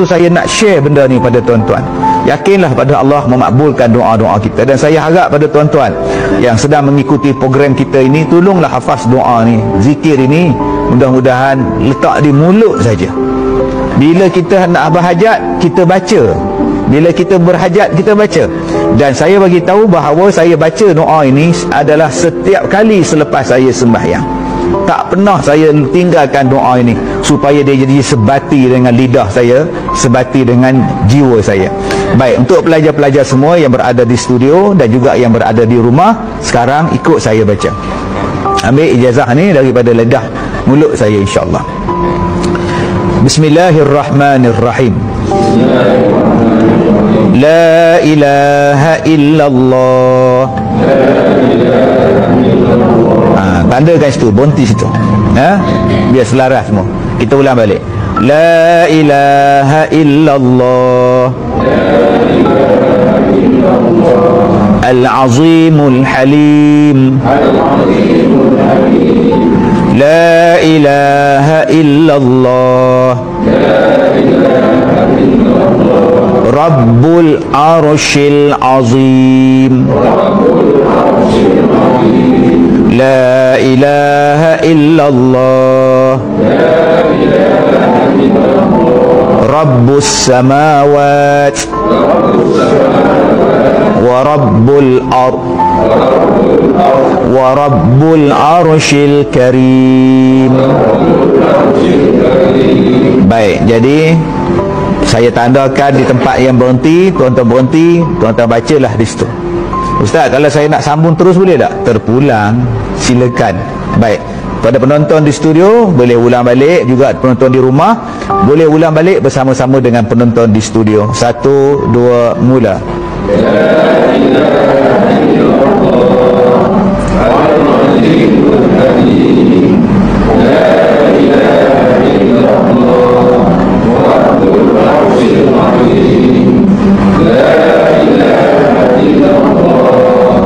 Saya nak share benda ni pada tuan-tuan. Yakinlah pada Allah memakbulkan doa-doa kita. Dan saya harap pada tuan-tuan yang sedang mengikuti program kita ini, tolonglah hafaz doa ni, zikir ini. Mudah-mudahan letak di mulut saja. Bila kita nak berhajat, kita baca. Bila kita berhajat, kita baca. Dan saya bagi tahu bahawa saya baca doa ini adalah setiap kali selepas saya sembahyang. Tak pernah saya tinggalkan doa ini, supaya dia jadi sebati dengan lidah saya, sebati dengan jiwa saya. Baik, untuk pelajar-pelajar semua yang berada di studio dan juga yang berada di rumah, sekarang ikut saya baca. Ambil ijazah ni daripada lidah mulut saya, insya-Allah. Bismillahirrahmanirrahim. La ilaha illallah. Tandakan situ, berhenti situ. Biar selaras semua. Kita ulang balik. La ilaha illallah. Al-Azimul Halim. La ilaha illallah. Rabbul Arshil Azim. La ilaha illallah. Rabbus samawat wa rabbul ard wa rabbul arshil karim. Baik, jadi saya tandakan di tempat yang berhenti, tuan-tuan berhenti, tuan-tuan bacalah di situ. Ustaz, kalau saya nak sambung terus boleh tak? Terpulang, silakan. Baik, pada penonton di studio boleh ulang balik, juga penonton di rumah boleh ulang balik bersama-sama dengan penonton di studio. 1, 2, mula. La ilaha illallah al-azimul halim. La ilaha illallah rabbul arshil azim. La ilaha illallah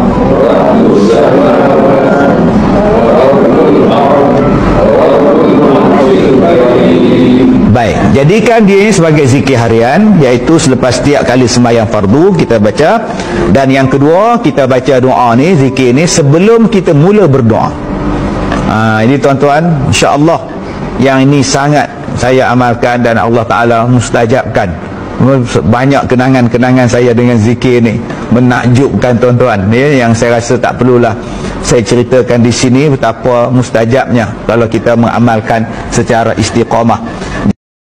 rabbus samawati wa rabbul ardh wa rabbul arshil karim. Baik, jadikan dia ini sebagai zikir harian, iaitu selepas setiap kali sembahyang fardu kita baca. Dan yang kedua, kita baca doa ni, zikir ni sebelum kita mula berdoa. Ini tuan-tuan, insya-Allah yang ini sangat saya amalkan dan Allah Ta'ala mustajabkan. Banyak kenangan-kenangan saya dengan zikir ni, menakjubkan tuan-tuan ya, yang saya rasa tak perlulah saya ceritakan di sini betapa mustajabnya kalau kita mengamalkan secara istiqamah.